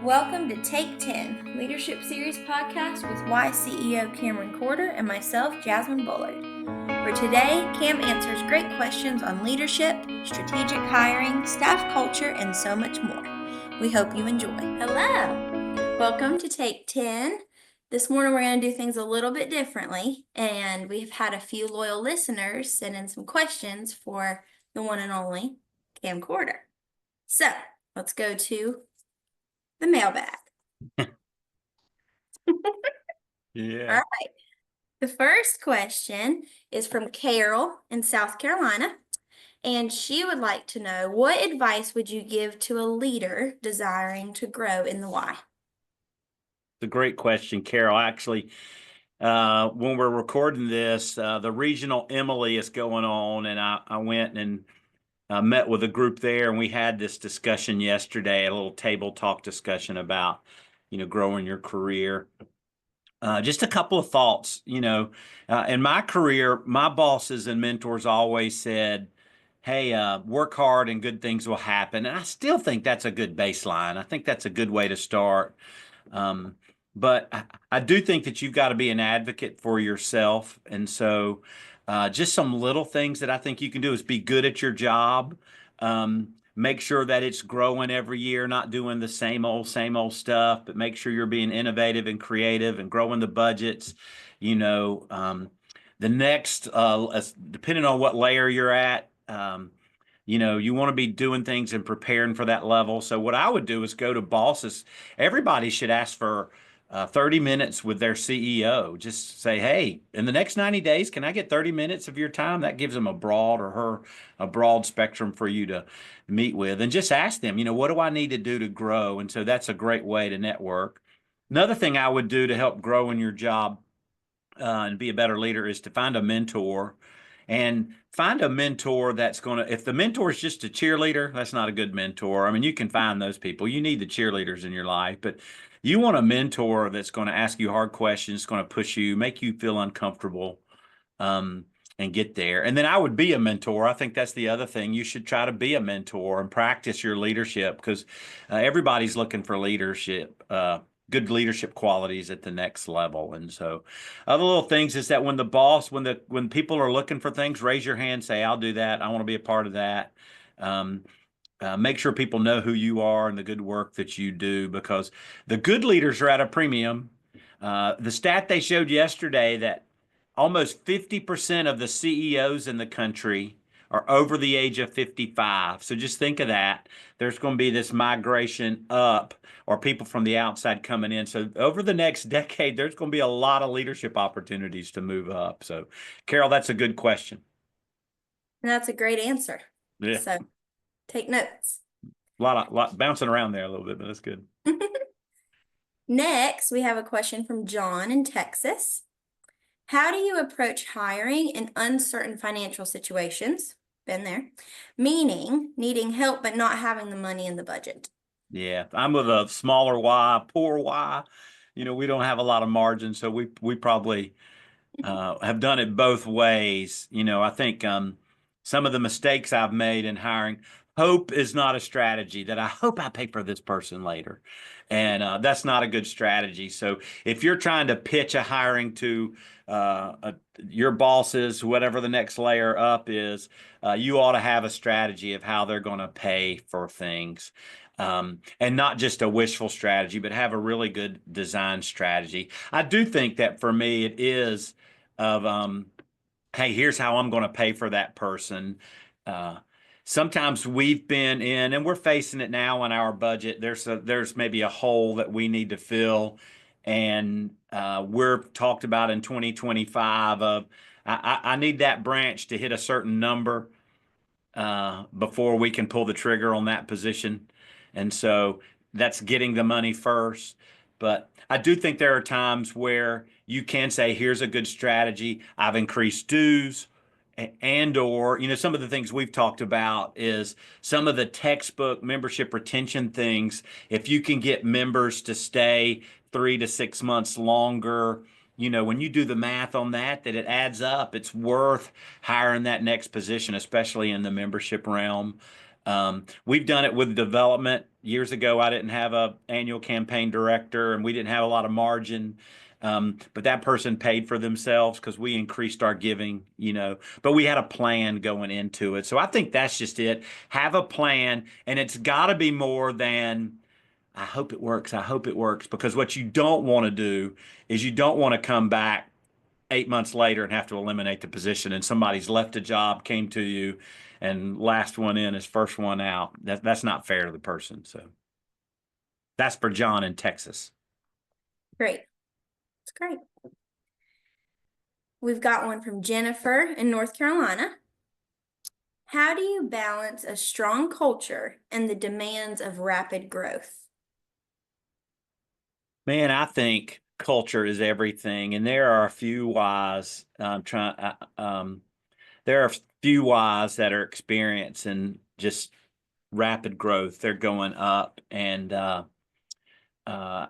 Welcome to Take 10, Leadership Series podcast with Y CEO Cameron Corder and myself, Jasmine Bullard. For today, Cam answers great questions on leadership, strategic hiring, staff culture, and so much more. We hope you enjoy. Hello! Welcome to Take 10. This morning we're going to do things a little bit differently, and we've had a few loyal listeners send in some questions for the one and only Cam Corder. So, let's go to the mailbag. Yeah. All right. The first question is from Carol in South Carolina, and she would like to know, what advice would you give to a leader desiring to grow in the Y? It's a great question, Carol. Actually, when we're recording this, the regional Emily is going on, and I went and met with a group there, and we had this discussion yesterday, a little table talk discussion about, growing your career. Just a couple of thoughts. In my career, my bosses and mentors always said, hey, work hard and good things will happen. And I still think that's a good baseline. I think that's a good way to start. But I do think that you've got to be an advocate for yourself. And so just some little things that I think you can do is be good at your job. Make sure that it's growing every year, not doing the same old stuff, but make sure you're being innovative and creative and growing the budgets. The next, depending on what layer you're at, you want to be doing things and preparing for that level. So what I would do is go to bosses. Everybody should ask for 30 minutes with their CEO. Just say, hey, in the next 90 days, can I get 30 minutes of your time? That gives them a broad spectrum for you to meet with. And just ask them, what do I need to do to grow? And so that's a great way to network. Another thing I would do to help grow in your job and be a better leader is to find a mentor. And find a mentor that's going to, if the mentor is just a cheerleader, that's not a good mentor. I mean, you can find those people. You need the cheerleaders in your life, but you want a mentor that's going to ask you hard questions, going to push you, make you feel uncomfortable, and get there. And then I would be a mentor. I think that's the other thing. You should try to be a mentor and practice your leadership because everybody's looking for leadership. Good leadership qualities at the next level. And so other little things is that when people are looking for things, raise your hand, say, I'll do that. I want to be a part of that. Make sure people know who you are and the good work that you do because the good leaders are at a premium. The stat they showed yesterday that almost 50% of the CEOs in the country are over the age of 55. So just think of that. There's going to be this migration up or people from the outside coming in. So over the next decade, there's going to be a lot of leadership opportunities to move up. So, Carol, that's a good question. And that's a great answer. Yeah. So take notes. A lot bouncing around there a little bit, but that's good. Next, we have a question from John in Texas. How do you approach hiring in uncertain financial situations? Been there. Meaning needing help but not having the money in the budget. Yeah, I'm with a smaller Y, poor Y. We don't have a lot of margin, so we probably have done it both ways. I think some of the mistakes I've made in hiring, hope is not a strategy that I hope I pay for this person later. And that's not a good strategy. So if you're trying to pitch a hiring to your bosses, whatever the next layer up is, you ought to have a strategy of how they're going to pay for things. And not just a wishful strategy, but have a really good design strategy. I do think that for me, it is of, hey, here's how I'm going to pay for that person. Sometimes we've been in, and we're facing it now in our budget. There's maybe a hole that we need to fill, and we're talked about in 2025 of I need that branch to hit a certain number before we can pull the trigger on that position. And so that's getting the money first. But I do think there are times where you can say, here's a good strategy. I've increased dues or, some of the things we've talked about is some of the textbook membership retention things. If you can get members to stay 3 to 6 months longer, when you do the math on that it adds up. It's worth hiring that next position, especially in the membership realm. We've done it with development. Years ago, I didn't have a annual campaign director, and we didn't have a lot of margin. But that person paid for themselves because we increased our giving, but we had a plan going into it. So I think that's just it. Have a plan, and it's got to be more than, I hope it works. I hope it works. Because what you don't want to do is you don't want to come back 8 months later and have to eliminate the position, and somebody's left a job, came to you, and last one in is first one out. That's not fair to the person. So that's for John in Texas. Great. That's great. We've got one from Jennifer in North Carolina. How do you balance a strong culture and the demands of rapid growth? Man, I think culture is everything, and there are a few whys. There are a few whys that are experiencing just rapid growth. They're going up, and I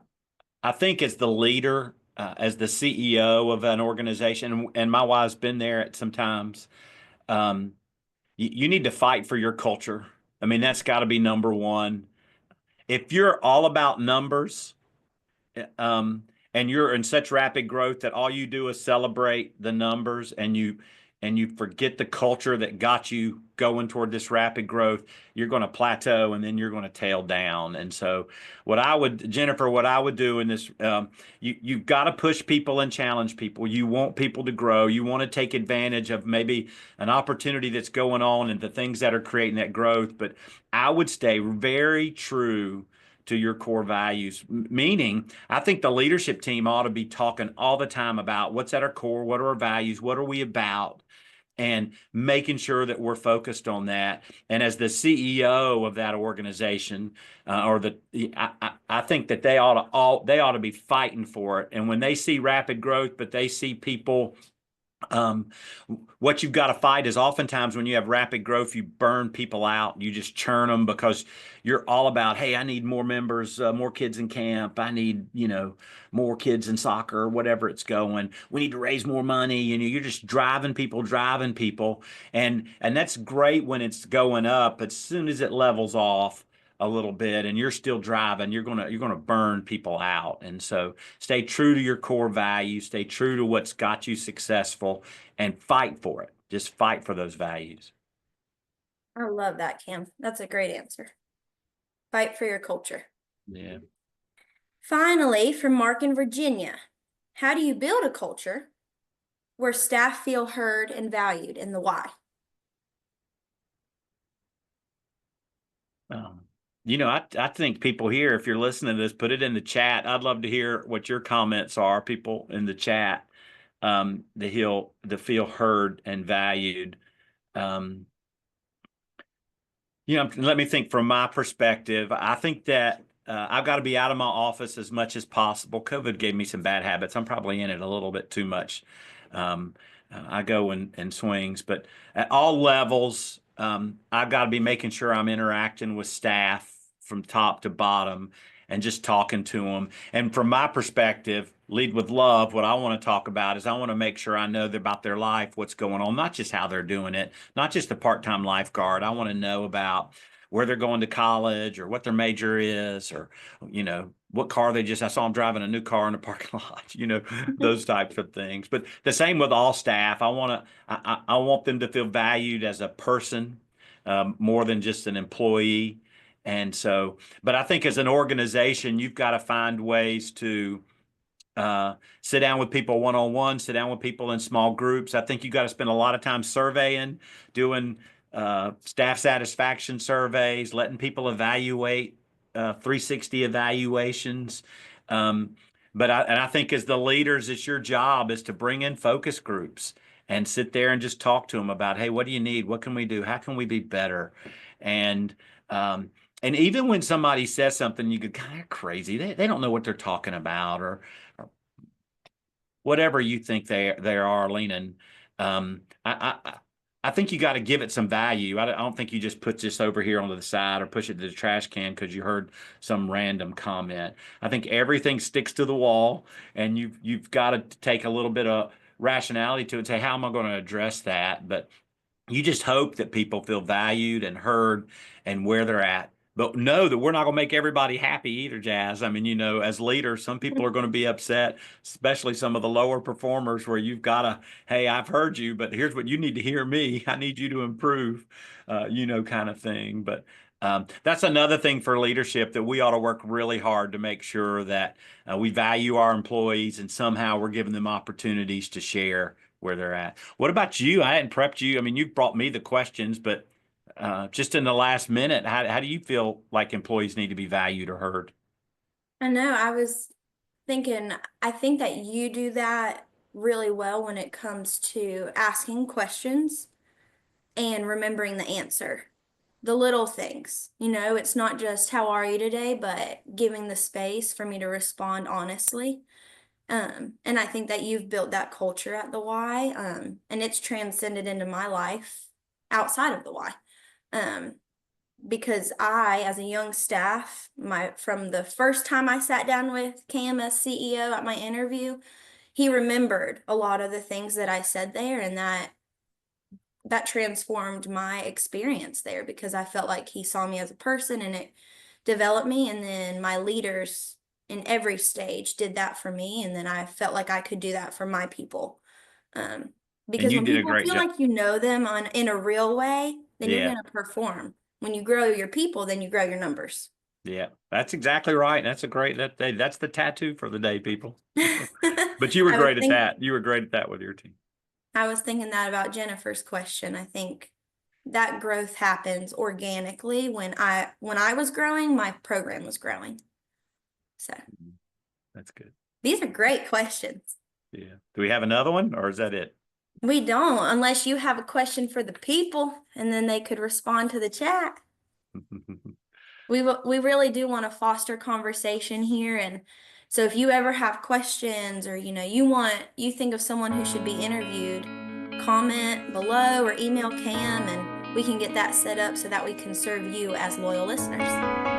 think as the leader, as the CEO of an organization, and my wife's been there at sometimes, you need to fight for your culture. I mean, that's got to be number one. If you're all about numbers, and you're in such rapid growth that all you do is celebrate the numbers, and you forget the culture that got you going toward this rapid growth, you're going to plateau, and then you're going to tail down. And so Jennifer, what I would do in this, you've got to push people and challenge people. You want people to grow. You want to take advantage of maybe an opportunity that's going on and the things that are creating that growth. But I would stay very true to your core values, meaning I think the leadership team ought to be talking all the time about what's at our core, what are our values, what are we about, and making sure that we're focused on that. And as the CEO of that organization, I think that they ought to be fighting for it. And when they see rapid growth, but they see people, what you've got to fight is oftentimes when you have rapid growth, you burn people out. You just churn them because you're all about, hey, I need more members, more kids in camp. I need, more kids in soccer, whatever it's going. We need to raise more money. And you're just driving people. And that's great when it's going up. As soon as it levels off a little bit and you're still driving, you're gonna burn people out. And so stay true to your core values, stay true to what's got you successful, and fight for it. Just fight for those values. I love that, Cam. That's a great answer. Fight for your culture. Yeah. Finally, from Mark in Virginia, how do you build a culture where staff feel heard and valued, and the why? I think people here, if you're listening to this, put it in the chat. I'd love to hear what your comments are, people in the chat, to feel heard and valued. Let me think from my perspective. I think that I've got to be out of my office as much as possible. COVID gave me some bad habits. I'm probably in it a little bit too much. I go in swings, but at all levels, I've got to be making sure I'm interacting with staff from top to bottom and just talking to them. And from my perspective, lead with love. What I want to talk about is I want to make sure I know about their life, what's going on, not just how they're doing it, not just a part-time lifeguard. I want to know about where they're going to college or what their major is, or, what car I saw them driving a new car in the parking lot, those types of things. But the same with all staff. I want them to feel valued as a person, more than just an employee. And so, but I think as an organization, you've got to find ways to sit down with people one-on-one, sit down with people in small groups. I think you got to spend a lot of time surveying, doing staff satisfaction surveys, letting people evaluate, 360 evaluations. But I think as the leaders, it's your job is to bring in focus groups and sit there and just talk to them about, hey, what do you need? What can we do? How can we be better? And even when somebody says something, you go, God, they're crazy. They don't know what they're talking about, or whatever you think they are, Leaning. I think you got to give it some value. I don't think you just put this over here onto the side or push it to the trash can because you heard some random comment. I think everything sticks to the wall, and you've got to take a little bit of rationality to it and say, how am I going to address that? But you just hope that people feel valued and heard and where they're at. But know that we're not going to make everybody happy either, Jazz. I mean, as leaders, some people are going to be upset, especially some of the lower performers where you've got to, hey, I've heard you, but here's what you need to hear me. I need you to improve, kind of thing. But that's another thing for leadership that we ought to work really hard to make sure that we value our employees and somehow we're giving them opportunities to share where they're at. What about you? I hadn't prepped you. I mean, you brought me the questions, but just in the last minute, how do you feel like employees need to be valued or heard? I know. I was thinking, I think that you do that really well when it comes to asking questions and remembering the answer. The little things, it's not just how are you today, but giving the space for me to respond honestly. And I think that you've built that culture at the Y, and it's transcended into my life outside of the Y. Because I, as a young staff, from the first time I sat down with Cam as CEO at my interview, he remembered a lot of the things that I said there, and that transformed my experience there because I felt like he saw me as a person and it developed me. And then my leaders in every stage did that for me. And then I felt like I could do that for my people. And Because you when did a people great feel job. like you know them in a real way, then you're Yeah. going to perform. When you grow your people, then you grow your numbers. Yeah, that's exactly right. That's that's the tattoo for the day, people. But you were I was great at think that. You were great at that with your team. I was thinking that about Jennifer's question. I think that growth happens organically. When I was growing, my program was growing. So That's good. these are great questions. Yeah. Do we have another one or is that it? We don't, unless you have a question for the people and then they could respond to the chat. We really do want to foster conversation here. And so if you ever have questions or, you think of someone who should be interviewed, comment below or email Cam and we can get that set up so that we can serve you as loyal listeners.